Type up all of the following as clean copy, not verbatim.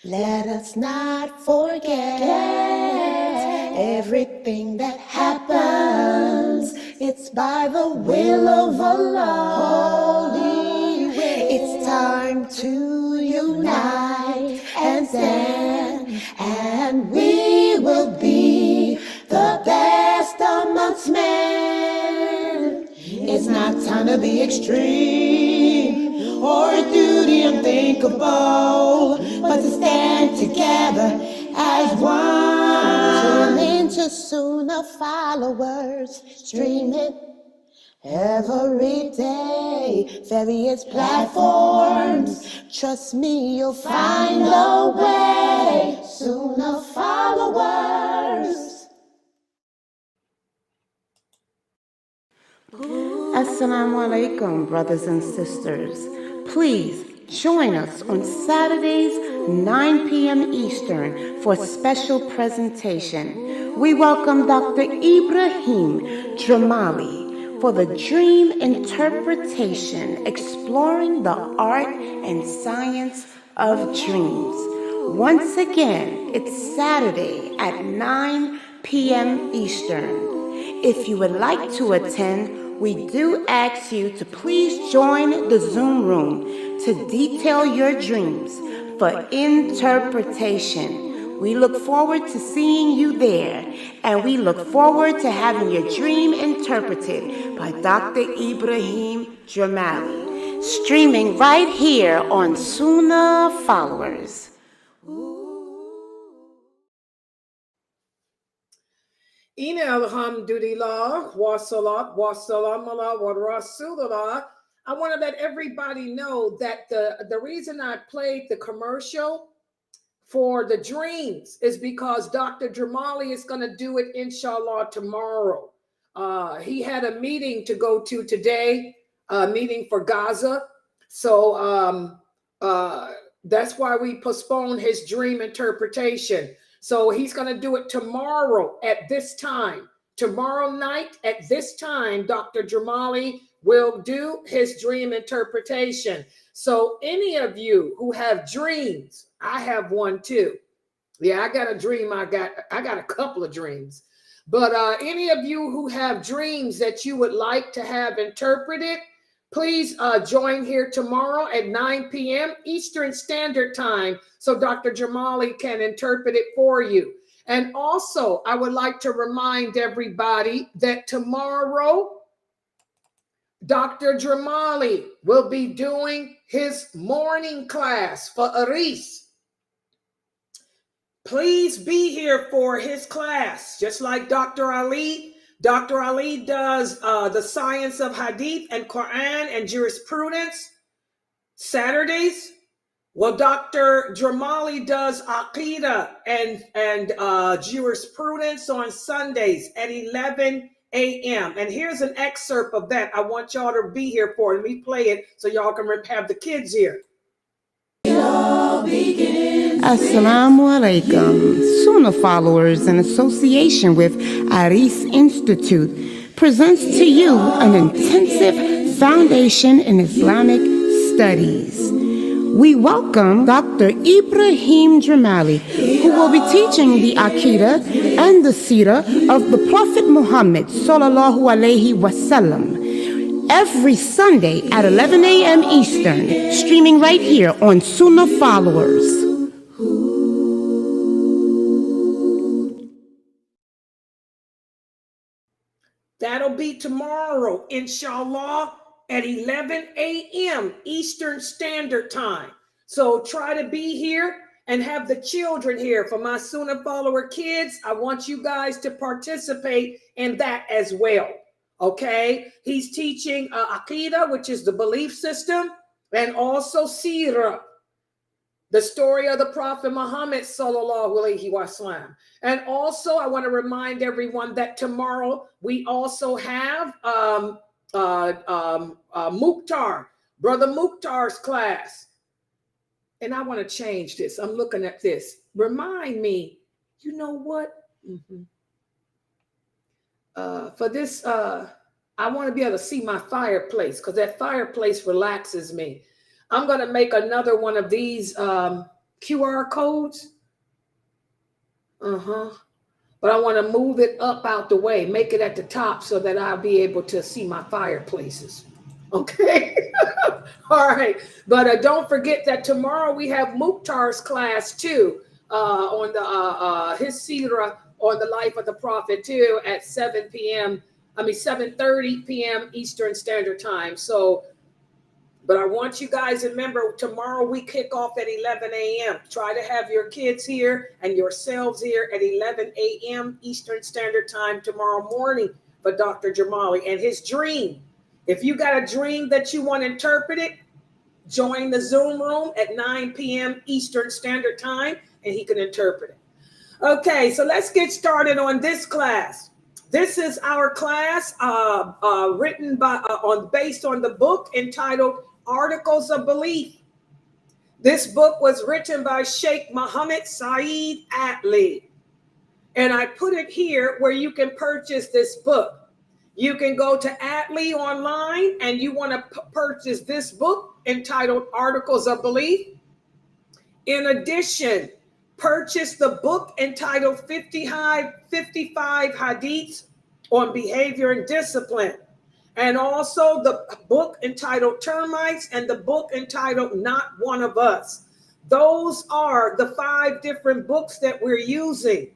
Let us not forget everything that happens. It's by the will of Allah. Holy will. It's time to unite and stand, and we will be the best amongst men. It's not time to be extreme or duty unthinkable, but to stand together as one. Tune into Sunnah followers, streaming every day, various platforms. Trust me, you'll find a way. Sunnah followers. Assalamu alaikum, brothers and sisters. Please join us on Saturdays, 9 p.m. Eastern, for a special presentation. We welcome Dr. Ibrahim Jamali for the Dream Interpretation, exploring the art and science of dreams. Once again, it's Saturday at 9 p.m. Eastern. If you would like to attend, we do ask you to please join the Zoom room to detail your dreams for interpretation. We look forward to seeing you there, and we look forward to having your dream interpreted by Dr. Ibrahim Jamali, streaming right here on Sunnahfollowers. Ina alhamdulillah, wa salat, wa salam ala wa rasulullah. I want to let everybody know that the reason I played the commercial for the dreams is because Dr. Jamali is going to do it, inshallah, tomorrow. He had a meeting to go to today, a meeting for Gaza. So that's why we postponed his dream interpretation. So he's going to do it tomorrow at this time. Tomorrow night at this time, Dr. Jamali will do his dream interpretation. So any of you who have dreams, I have one too. Yeah, I got a dream. I got a couple of dreams. But any of you who have dreams that you would like to have interpreted, please join here tomorrow at 9 p.m. Eastern Standard Time so Dr. Jamali can interpret it for you. And also, I would like to remind everybody that tomorrow, Dr. Jamali will be doing his morning class for Aris. Please be here for his class, just like Dr. Ali. Dr. Ali does the science of hadith and Quran and jurisprudence Saturdays. Well, Dr. Jamali does aqidah and jurisprudence on Sundays at 11 a.m. And here's an excerpt of that. I want y'all to be here for it. Let me play it so y'all can have the kids here. Assalamu alaikum. Sunnah Followers, in association with Aris Institute, presents to you an intensive foundation in Islamic studies. We welcome Dr. Ibrahim Jamali, who will be teaching the Aqidah and the Seerah of the Prophet Muhammad sallallahu alaihi wasallam every Sunday at 11 a.m. Eastern, streaming right here on Sunnah Followers. That'll be tomorrow, inshallah, at 11 a.m. Eastern Standard Time. So try to be here and have the children here. For my Sunnah follower kids, I want you guys to participate in that as well. Okay? He's teaching Aqidah, which is the belief system, and also Seerah, the story of the Prophet Muhammad sallallahu alaihi wasallam. And also, I want to remind everyone that tomorrow we also have Mukhtar, Brother Mukhtar's class. And I want to change this. I'm looking at this. Remind me, you know what? For this, I want to be able to see my fireplace because that fireplace relaxes me. I'm going to make another one of these QR codes. But I want to move it up out the way, make it at the top so that I'll be able to see my fireplaces. Okay. All right. But don't forget that tomorrow we have Mukhtar's class too, on the his Sirah on the life of the Prophet too at 7:30 p.m. Eastern Standard Time. So, but I want you guys to remember tomorrow we kick off at 11 a.m. Try to have your kids here and yourselves here at 11 a.m. Eastern Standard Time tomorrow morning for Dr. Jamali and his dream. If you got a dream that you want interpreted, join the Zoom room at 9 p.m. Eastern Standard Time and he can interpret it. Okay, so let's get started on this class. This is our class written by based on the book entitled Articles of Belief. This book was written by Sheikh Muhammad Saeed Atlee. And I put it here where you can purchase this book. You can go to Atlee online and you want to purchase this book entitled Articles of Belief. In addition, purchase the book entitled 55 Hadiths on Behavior and Discipline. And also the book entitled Termites and the book entitled Not One of Us. Those are the 5 different books that we're using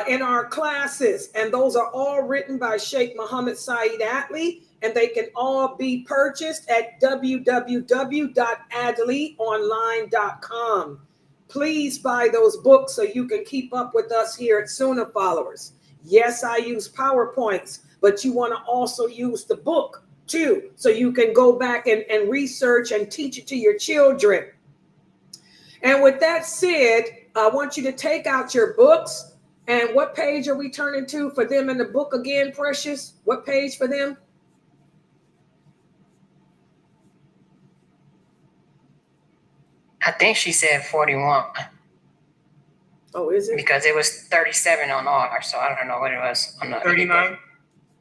in our classes. And those are all written by Sheikh Muhammad Saeed Atlee. And they can all be purchased at www.adleeonline.com. Please buy those books so you can keep up with us here at Sunnah Followers. Yes, I use PowerPoints, but you want to also use the book too, so you can go back and research and teach it to your children. And with that said, I want you to take out your books. And what page are we turning to for them in the book again, Precious? What page for them? I think she said 41. Oh, is it? Because it was 37 on ours, so I don't know what it was on the 39.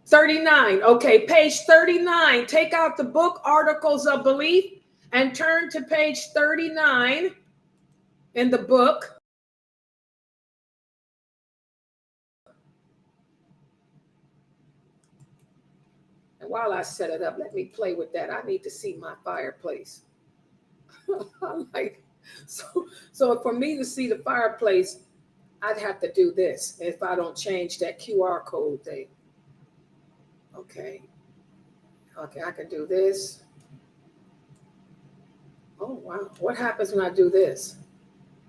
39. Okay, page 39. Take out the book Articles of Belief and turn to page 39 in the book. And while I set it up, let me play with that. I need to see my fireplace. So for me to see the fireplace, I'd have to do this if I don't change that QR code thing. Okay, I can do this. Oh, wow. What happens when I do this?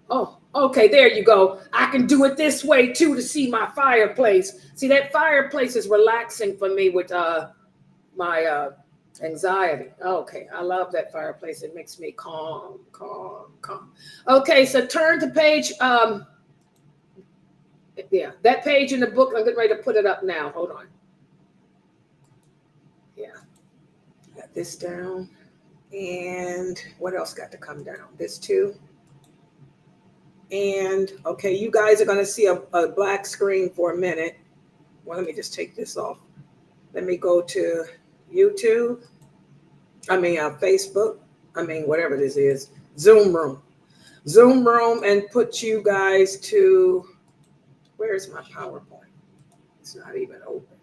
Oh, okay, there you go. I can do it this way too to see my fireplace. See, that fireplace is relaxing for me with my anxiety. Okay, I love that fireplace. It makes me calm. Okay, so turn to page, yeah, that page in the book. I'm getting ready to put it up now. Hold on. Yeah, got this down. And what else got to come down? This too. And okay, you guys are going to see a black screen for a minute. Well, let me just take this off. Let me go to YouTube. Facebook. Whatever this is. Zoom room, and put you guys to. Where's my PowerPoint? It's not even open.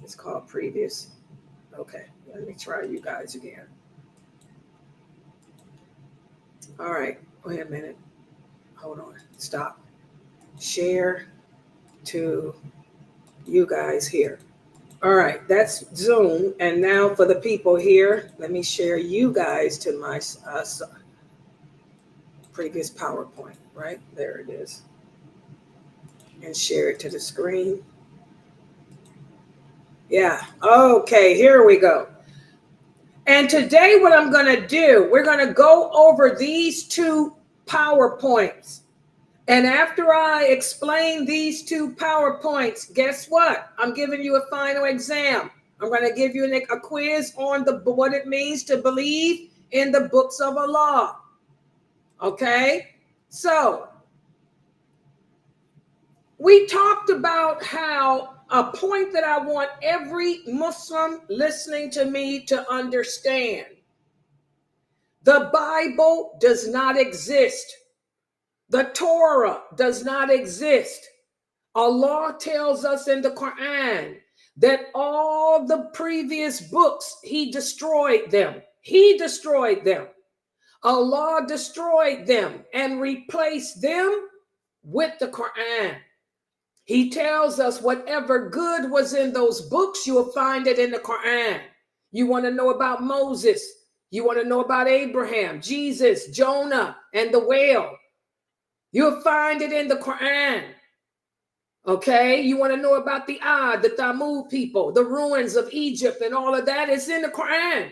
It's called previous. Okay, let me try you guys again. All right, wait a minute. Hold on, stop. Share to you guys here. All right, that's Zoom. And now for the people here, let me share you guys to my previous PowerPoint, right? There it is. And share it to the screen. Yeah, okay, here we go. And today what I'm gonna do, we're gonna go over these 2 PowerPoints. And after I explain these 2 PowerPoints, guess what? I'm giving you a final exam. I'm gonna give you a quiz on what it means to believe in the books of Allah. Okay, so we talked about how a point that I want every Muslim listening to me to understand. The Bible does not exist. The Torah does not exist. Allah tells us in the Quran that all the previous books, he destroyed them. He destroyed them. Allah destroyed them and replaced them with the Quran. He tells us whatever good was in those books, you'll find it in the Quran. You want to know about Moses. You want to know about Abraham, Jesus, Jonah, and the whale. You'll find it in the Quran. Okay, you want to know about the Ad, the Thamud people, the ruins of Egypt, and all of that is in the Quran.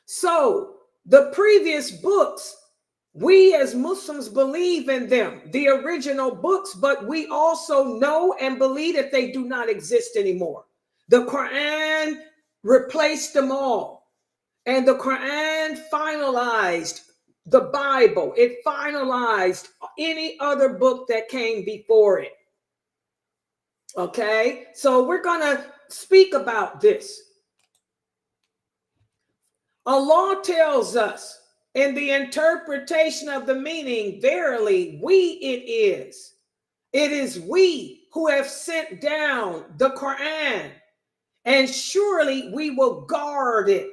So the previous books, we as Muslims believe in them, the original books, but we also know and believe that they do not exist anymore. The Quran replaced them all, and the Quran finalized the Bible. It finalized any other book that came before it. Okay, so we're going to speak about this. Allah tells us in the interpretation of the meaning, verily, we it is. It is we who have sent down the Quran, and surely we will guard it,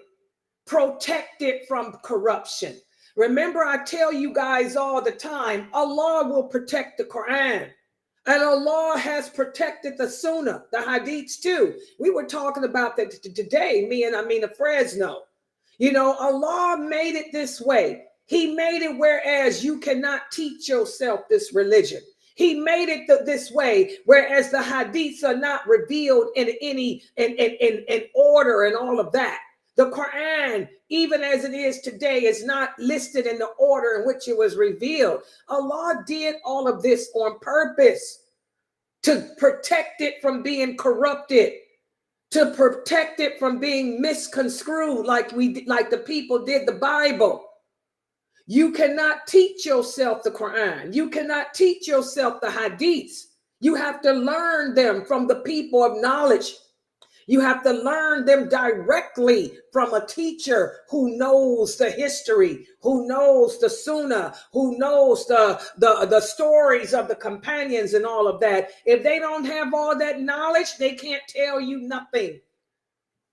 protect it from corruption. Remember, I tell you guys all the time, Allah will protect the Quran. And Allah has protected the Sunnah, the Hadiths too. We were talking about that today, me and Amina Fresno. You know, Allah made it this way. He made it whereas you cannot teach yourself this religion. He made it this way, whereas the Hadiths are not revealed in any in order and all of that. The Quran, even as it is today, is not listed in the order in which it was revealed. Allah did all of this on purpose to protect it from being corrupted, to protect it from being misconstrued like the people did the Bible. You cannot teach yourself the Quran. You cannot teach yourself the Hadiths. You have to learn them from the people of knowledge. You have to learn them directly from a teacher who knows the history, who knows the Sunnah, who knows the stories of the companions and all of that. If they don't have all that knowledge, they can't tell you nothing.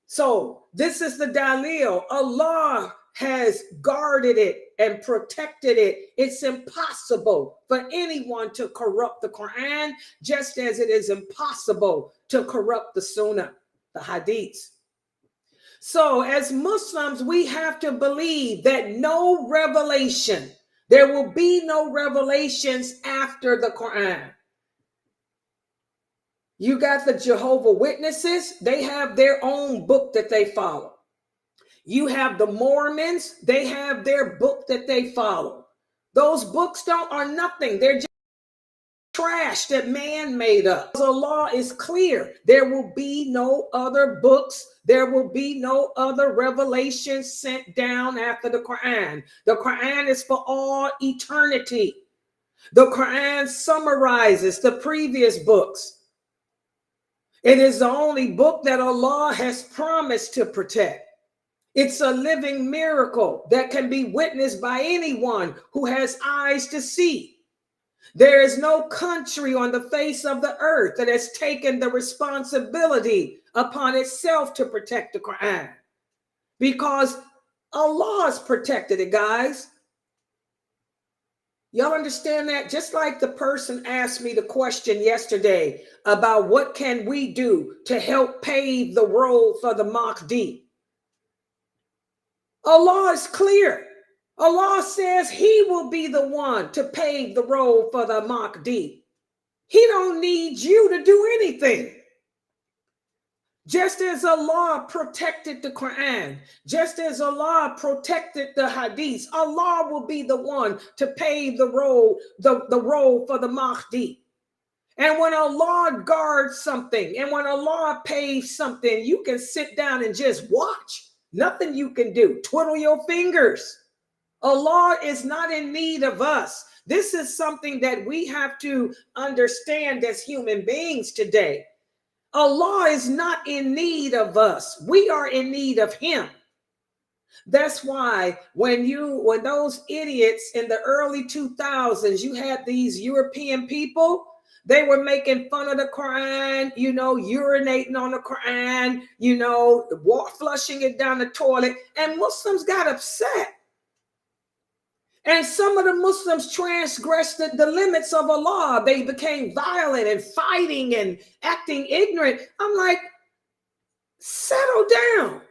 So this is the dalil. Allah has guarded it and protected it. It's impossible for anyone to corrupt the Quran, just as it is impossible to corrupt the Sunnah, the Hadiths. So as Muslims, we have to believe that no revelation, there will be no revelations after the Quran. You got the Jehovah's Witnesses, they have their own book that they follow. You have the Mormons, they have their book that they follow. Those books are nothing. They're just trash that man made up. The law is clear. There will be no other books. There will be no other revelations sent down after the Quran. The Quran is for all eternity. The Quran summarizes the previous books. It is the only book that Allah has promised to protect. It's a living miracle that can be witnessed by anyone who has eyes to see. There is no country on the face of the earth that has taken the responsibility upon itself to protect the Quran, because Allah has protected it, guys. Y'all understand that? Just like the person asked me the question yesterday about what can we do to help pave the road for the Mahdi. Allah is clear. Allah says he will be the one to pave the road for the Mahdi. He don't need you to do anything. Just as Allah protected the Quran, just as Allah protected the Hadiths, Allah will be the one to pave the road, the road for the Mahdi. And when Allah guards something, and when Allah paves something, you can sit down and just watch. Nothing you can do. Twiddle your fingers. Allah is not in need of us. This is something that we have to understand as human beings today. Allah is not in need of us. We are in need of him. That's why when those idiots in the early 2000s, you had these European people, they were making fun of the Quran, urinating on the Quran, flushing it down the toilet, and Muslims got upset. And some of the Muslims transgressed the limits of Allah. They became violent and fighting and acting ignorant. I'm like, settle down.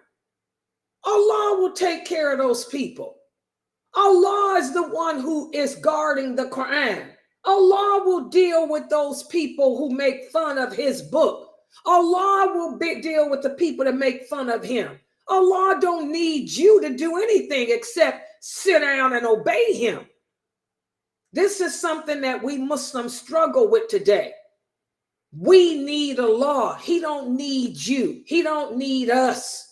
Allah will take care of those people. Allah is the one who is guarding the Quran. Allah will deal with those people who make fun of his book. Allah will deal with the people that make fun of him. Allah don't need you to do anything except sit down and obey him. This is something that we Muslims struggle with today. We need Allah. He don't need you. He don't need us.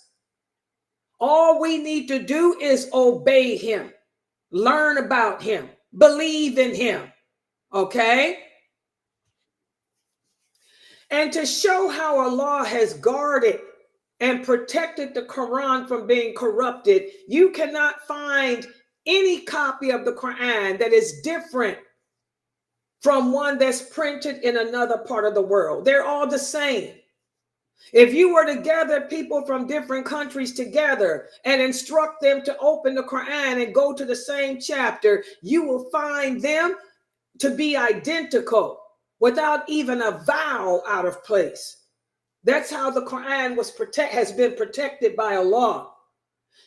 All we need to do is obey him, learn about him, believe in him. Okay? And to show how Allah has guarded and protected the Quran from being corrupted, you cannot find any copy of the Quran that is different from one that's printed in another part of the world. They're all the same. If you were to gather people from different countries together and instruct them to open the Quran and go to the same chapter, you will find them to be identical without even a vowel out of place. That's how the Quran has been protected by Allah.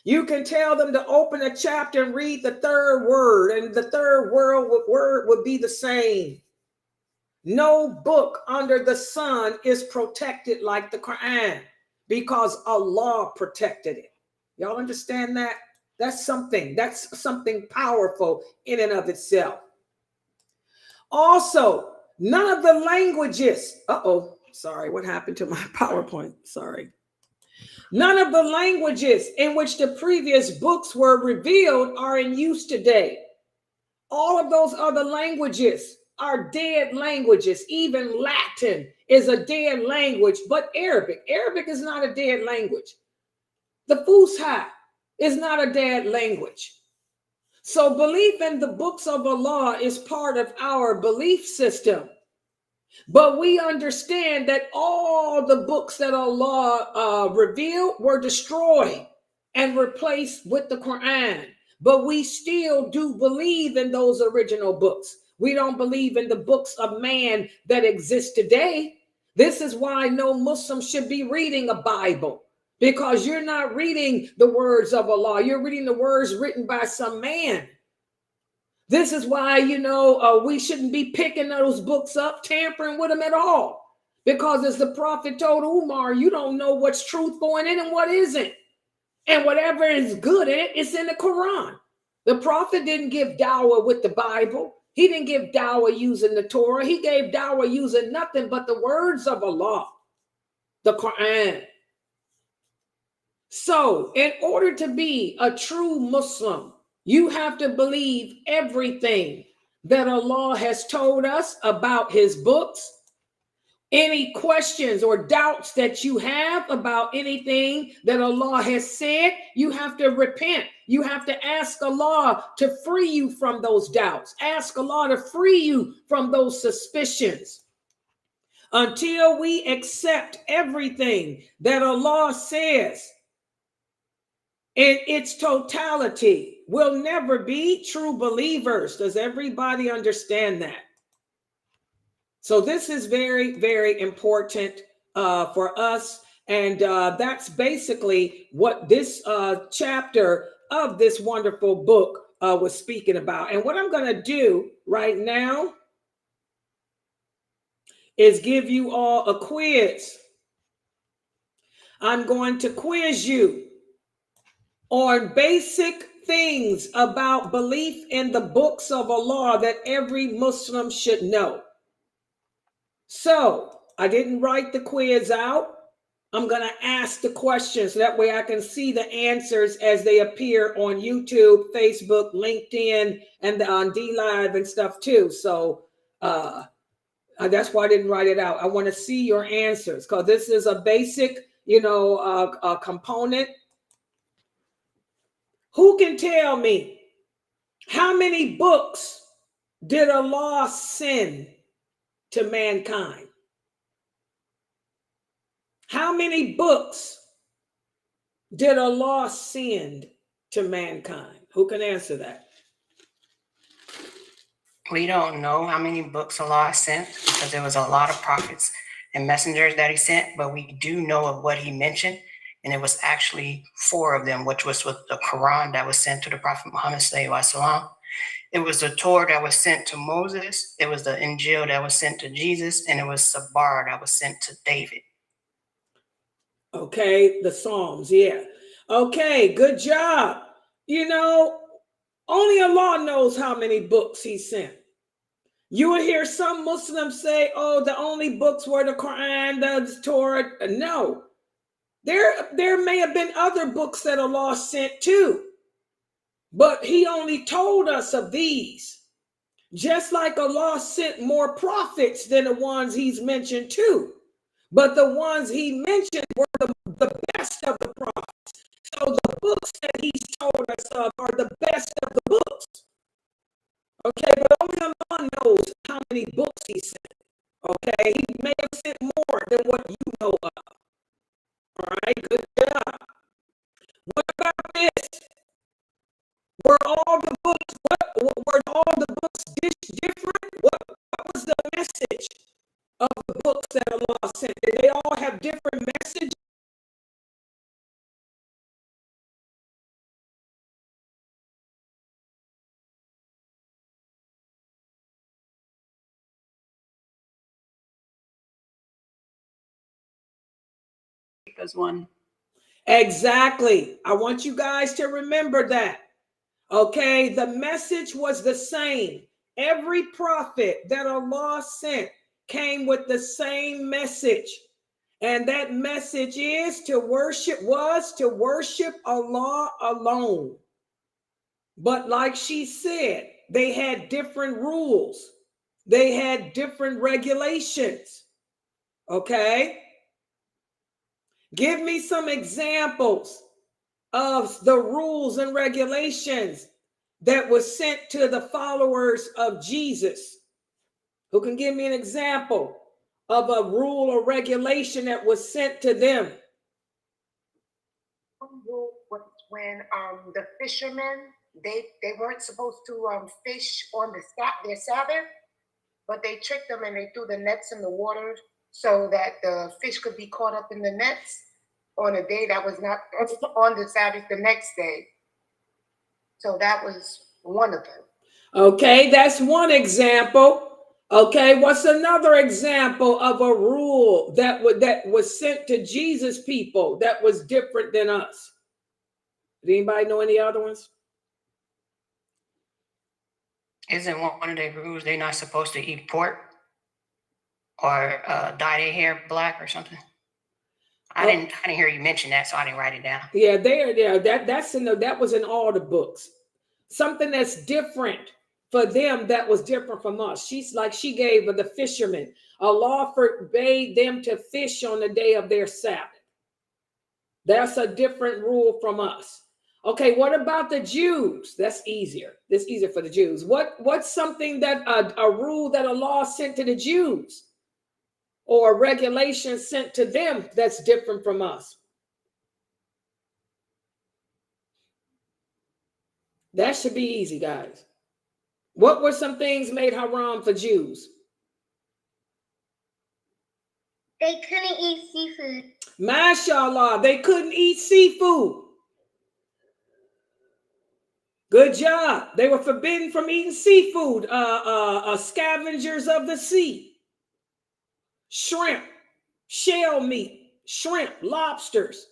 You can tell them to open a chapter and read the third word, and the third word would be the same. No book under the sun is protected like the Quran because Allah protected it. Y'all understand that? That's something powerful in and of itself. Also, none of the languages, sorry, what happened to my PowerPoint? Sorry. None of the languages in which the previous books were revealed are in use today. All of those other languages are dead languages. Even Latin is a dead language, but Arabic is not a dead language. The Fusha is not a dead language. So belief in the books of Allah is part of our belief system. But we understand that all the books that Allah revealed were destroyed and replaced with the Quran. But we still do believe in those original books. We don't believe in the books of man that exist today. This is why no Muslim should be reading a Bible, because you're not reading the words of Allah. You're reading the words written by some man. This is why, we shouldn't be picking those books up, tampering with them at all. Because as the Prophet told Umar, you don't know what's truthful in it and what isn't. And whatever is good in it, it's in the Quran. The Prophet didn't give dawah with the Bible. He didn't give dawah using the Torah. He gave dawah using nothing but the words of Allah, the Quran. So in order to be a true Muslim, you have to believe everything that Allah has told us about his books. Any questions or doubts that you have about anything that Allah has said, you have to repent. You have to ask Allah to free you from those doubts. Ask Allah to free you from those suspicions. Until we accept everything that Allah says in its totality, we'll never be true believers. Does everybody understand that? So this is very, very important for us. And that's basically what this chapter of this wonderful book was speaking about. And what I'm going to do right now is give you all a quiz. I'm going to quiz you on basic things about belief in the books of Allah that every Muslim should know. So I didn't write the quiz out. I'm going to ask the questions. That way I can see the answers as they appear on YouTube, Facebook, LinkedIn, and on DLive and stuff too. So that's why I didn't write it out. I want to see your answers because this is a basic, component Who can tell me how many books did Allah send to mankind? How many books did Allah send to mankind? Who can answer that? We don't know how many books Allah sent because there was a lot of prophets and messengers that he sent, but we do know of what he mentioned, and it was actually 4 of them, which was with the Quran that was sent to the Prophet Muhammad sallallahu alaihi wasallam. It was the Torah that was sent to Moses, it was the Injil that was sent to Jesus, and it was Sabar that was sent to David. Okay, the Psalms, yeah. Okay, good job. You know, only Allah knows how many books he sent. You will hear some Muslims say, oh, the only books were the Quran, the Torah. No, there may have been other books that Allah sent too, but he only told us of these. Just like Allah sent more prophets than the ones he's mentioned too. But the ones he mentioned were the best of the prophets. So the books that he's told us of are the best of the books. Okay, but only Allah knows how many books he sent. Okay, he may have sent more than what you know of. All right, good job. What about this? Were all the books, were all the books different? What was the message of the books that Allah sent? Did they all have different messages? As one. Exactly. I want you guys to remember that. Okay, the message was the same. Every prophet that Allah sent came with the same message. And that message was to worship Allah alone. But like she said, they had different rules. They had different regulations. Okay? Give me some examples of the rules and regulations that was sent to the followers of Jesus. Who can give me an example of a rule or regulation that was sent to them? One rule was when the fishermen, they weren't supposed to fish on their Sabbath, but they tricked them and they threw the nets in the water so that the fish could be caught up in the nets on a day that was not on the Sabbath the next day. So that was one of them. Okay, that's one example. Okay, what's another example of a rule that was sent to Jesus' people that was different than us? Did anybody know any other ones? Isn't one of their rules they're not supposed to eat pork or dye their hair black or something? I didn't hear you mention that, so I didn't write it down. Yeah, that was in all the books. Something that's different for them that was different from us. She gave the fishermen. Allah forbade them to fish on the day of their Sabbath. That's a different rule from us. Okay, what about the Jews? That's easier. That's easier for the Jews. What's something that a rule that Allah sent to the Jews or a regulation sent to them that's different from us? That should be easy, guys. What were some things made haram for Jews? They couldn't eat seafood. MashaAllah, they couldn't eat seafood. Good job. They were forbidden from eating seafood. Scavengers of the sea. Shrimp, shell meat, shrimp, lobsters.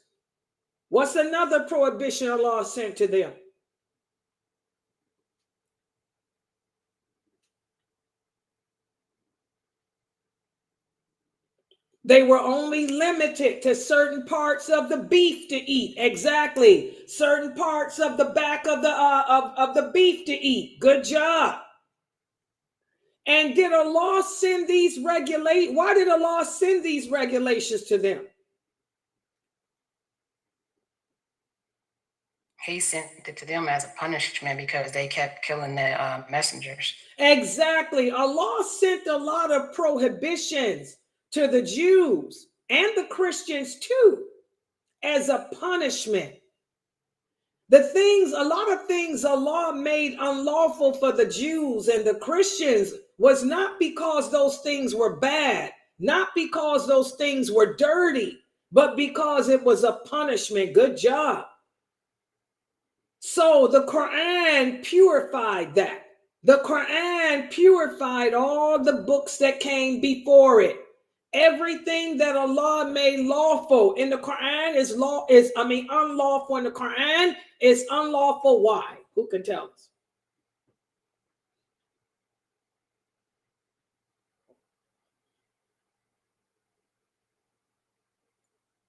What's another prohibition Allah sent to them? They were only limited to certain parts of the beef to eat. Exactly. Certain parts of the back of the beef to eat. Good job. And did Allah send these regulations? Why did Allah send these regulations to them? he sent it to them as a punishment because they kept killing the messengers. Exactly. Allah sent a lot of prohibitions to the Jews and the Christians too as a punishment. A lot of things Allah made unlawful for the Jews and the Christians was not because those things were bad, not because those things were dirty, but because it was a punishment. Good job. So the Quran purified that. The Quran purified all the books that came before it. Everything that Allah made lawful in the Quran is unlawful in the Quran is unlawful. Why? Who can tell us?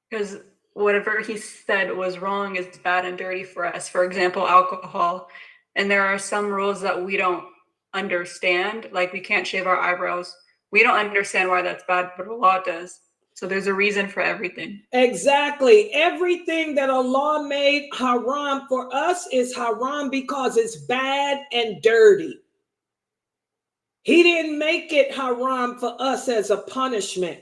Because whatever he said was wrong is bad and dirty for us. For example, alcohol. And there are some rules that we don't understand, like we can't shave our eyebrows. We don't understand why that's bad, but Allah does. So there's a reason for everything. Exactly. Everything that Allah made haram for us is haram because it's bad and dirty. He didn't make it haram for us as a punishment.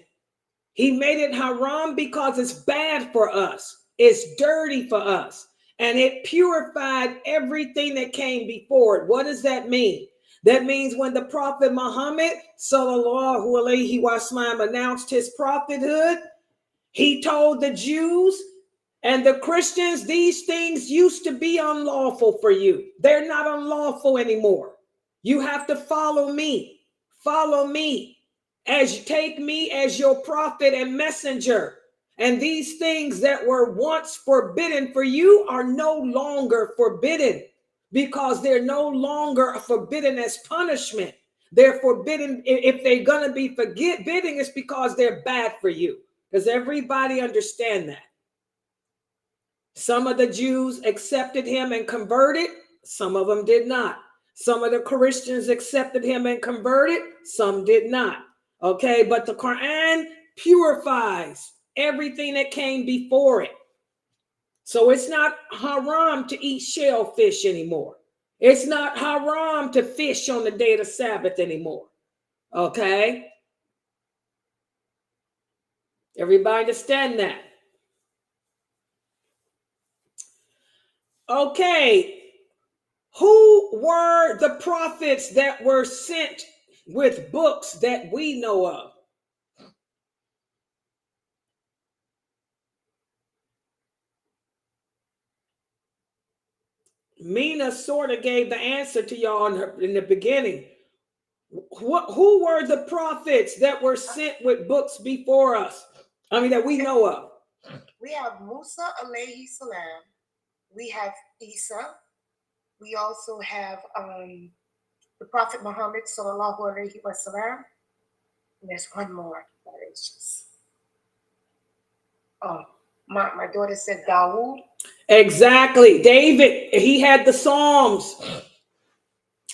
He made it haram because it's bad for us. It's dirty for us. And it purified everything that came before it. What does that mean? That means when the Prophet Muhammad sallallahu alaihi wasallam announced his prophethood, he told the Jews and the Christians, these things used to be unlawful for you. They're not unlawful anymore. You have to follow me. Follow me. As you take me as your prophet and messenger. And these things that were once forbidden for you are no longer forbidden because they're no longer forbidden as punishment. They're forbidden. If they're going to be forbidden, it's because they're bad for you. Does everybody understand that? Some of the Jews accepted him and converted. Some of them did not. Some of the Christians accepted him and converted. Some did not. Okay, but the Quran purifies everything that came before it. So it's not haram to eat shellfish anymore. It's not haram to fish on the day of the Sabbath anymore. Okay? Everybody understand that? Okay. Who were the prophets that were sent with books that we know of? Mina sort of gave the answer to y'all in the beginning. Who were the prophets that were sent with books before us? That we know of. We have Musa alayhi salam. We have Isa. We also have the Prophet Muhammad sallallahu alaihi wasallam. And there's one more. It's just, my daughter said Dawood. Exactly. David, he had the Psalms.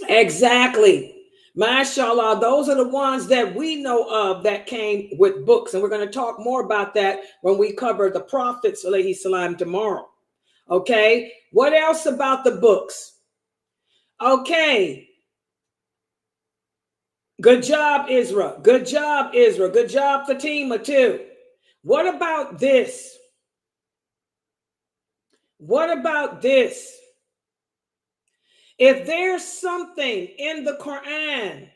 Exactly. MashaAllah, those are the ones that we know of that came with books. And we're going to talk more about that when we cover the prophets, alayhi salam, tomorrow. Okay. What else about the books? Okay. Good job, Israel. Good job, Israel. Good job, Fatima, too. What about this? What about this? If there's something in the Quran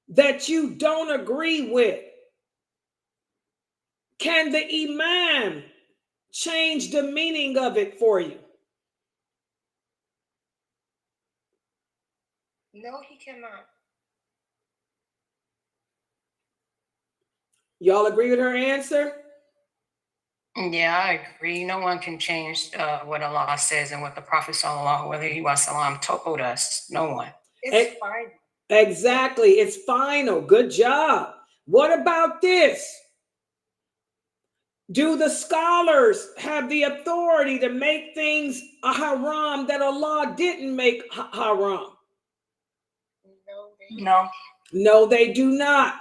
that you don't agree with, can the Imam change the meaning of it for you? No, he cannot. Y'all agree with her answer? Yeah, I agree. No one can change what Allah says and what the Prophet sallallahu alaihi wasallam told us. No one. It's fine. Exactly. It's final. Good job. What about this? Do the scholars have the authority to make things a haram that Allah didn't make haram? No. No, they do not.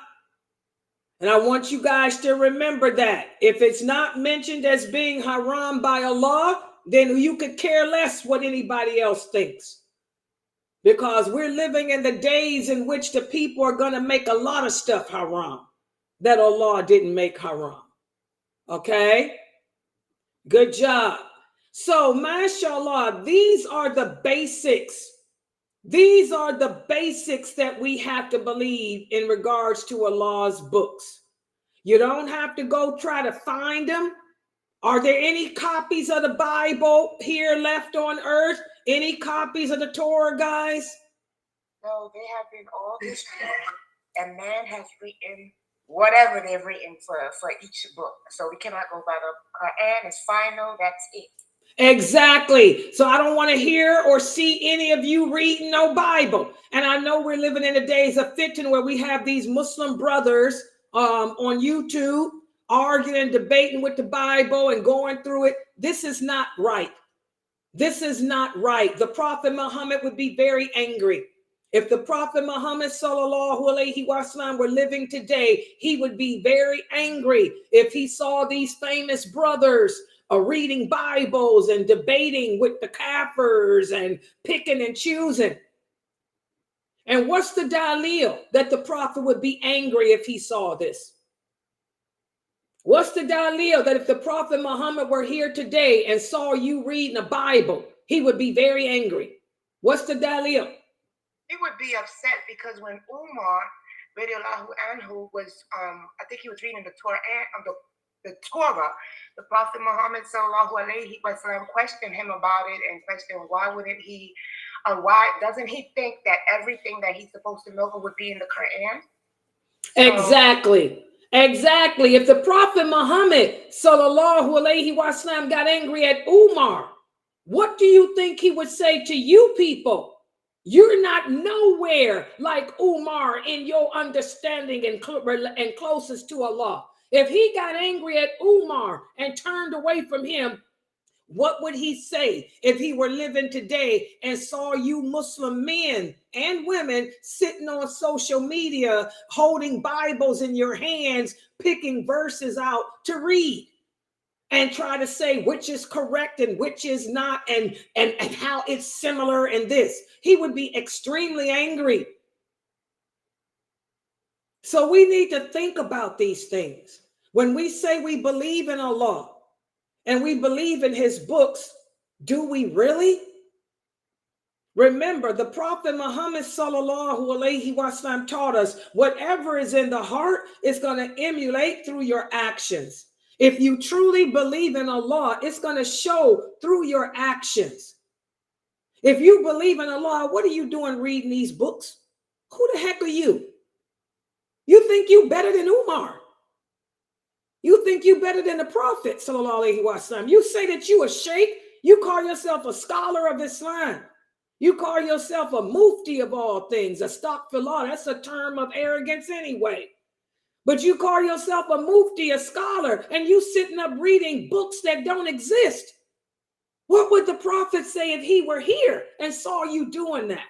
And I want you guys to remember that. If it's not mentioned as being haram by Allah, then you could care less what anybody else thinks. Because we're living in the days in which the people are going to make a lot of stuff haram that Allah didn't make haram. Okay? Good job. So, mashallah, these are the basics. These are the basics that we have to believe in regards to Allah's books. You don't have to go try to find them. Are there any copies of the Bible here left on earth? Any copies of the Torah, guys? No, they have been all this time, and man has written whatever they've written for each book. So we cannot go by the Quran. It's final. That's it. Exactly. So I don't want to hear or see any of you reading no Bible. And I know we're living in the days of fitna where we have these Muslim brothers on YouTube arguing and debating with the Bible and going through it. This is not right. This is not right. The Prophet Muhammad would be very angry. If the Prophet Muhammad sallallahu alaihi wasallam were living today, he would be very angry if he saw these famous brothers reading Bibles and debating with the Kafirs and picking and choosing. And what's the dalil that the Prophet would be angry if he saw this? What's the dalil that if the Prophet Muhammad were here today and saw you reading a Bible, he would be very angry? What's the dalil? He would be upset because when Umar radiallahu anhu was, I think he was reading the Torah, the Prophet Muhammad sallallahu alaihi wasallam questioned him about it and questioned why doesn't he think that everything that he's supposed to know would be in the Quran? Exactly. Exactly. If the Prophet Muhammad sallallahu alaihi wasallam got angry at Umar, what do you think he would say to you people? You're not nowhere like Umar in your understanding and closest to Allah. If he got angry at Umar and turned away from him, what would he say if he were living today and saw you Muslim men and women sitting on social media, holding Bibles in your hands, picking verses out to read and try to say which is correct and which is not and how it's similar in this? He would be extremely angry. So we need to think about these things. When we say we believe in Allah, and we believe in his books, do we really? Remember, the Prophet Muhammad sallallahu alaihi wasallam taught us whatever is in the heart is going to emulate through your actions. If you truly believe in Allah, it's going to show through your actions. If you believe in Allah, what are you doing reading these books? Who the heck are you? You think you better than Umar? You think you better than the Prophet sallallahu alaihi wasallam? You say that you a sheikh? You call yourself a scholar of Islam? You call yourself a mufti of all things, astaghfirullah. That's a term of arrogance anyway. But you call yourself a mufti, a scholar, and you sitting up reading books that don't exist. What would the Prophet say if he were here and saw you doing that?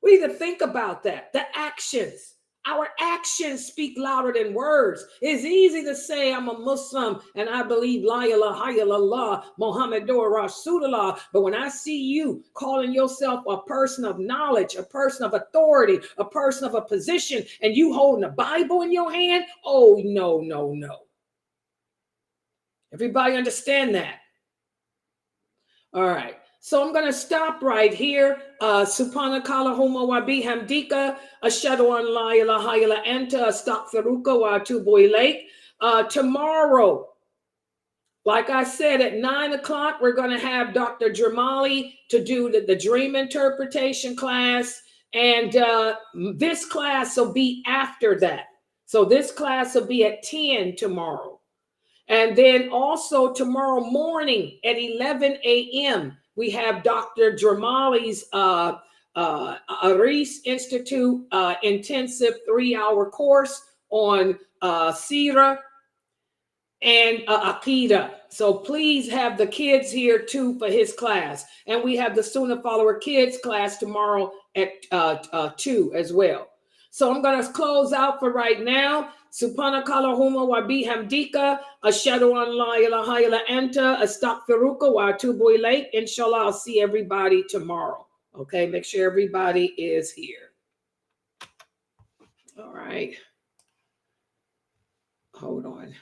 We need to think about that. The actions. Our actions speak louder than words. It's easy to say I'm a Muslim and I believe la ilaha illallah Muhammadur Rasulullah. But when I see you calling yourself a person of knowledge, a person of authority, a person of a position, and you holding a Bible in your hand, oh, no, no, no. Everybody understand that? All right. So I'm going to stop right here. Subhanakallahumma wa bihamdika ashhadu an la ilaha illa anta astaghfiruka wa atubu ilayk. Tomorrow, like I said, at 9 o'clock, we're going to have Dr. Jamali to do the dream interpretation class. And this class will be after that. So this class will be at 10 tomorrow. And then also tomorrow morning at 11 a.m., we have Dr. Jamali's Aris Institute intensive 3-hour course on Sirah and Aqidah. So please have the kids here too for his class. And we have the Sunnah Follower Kids class tomorrow at 2 as well. So I'm going to close out for right now. Subhana kalahuma wa bihamdika, ashhadu an la ilaha illa anta, astaghfiruka wa atubu ilayk. Inshallah, I'll see everybody tomorrow. Okay, make sure everybody is here. All right. Hold on.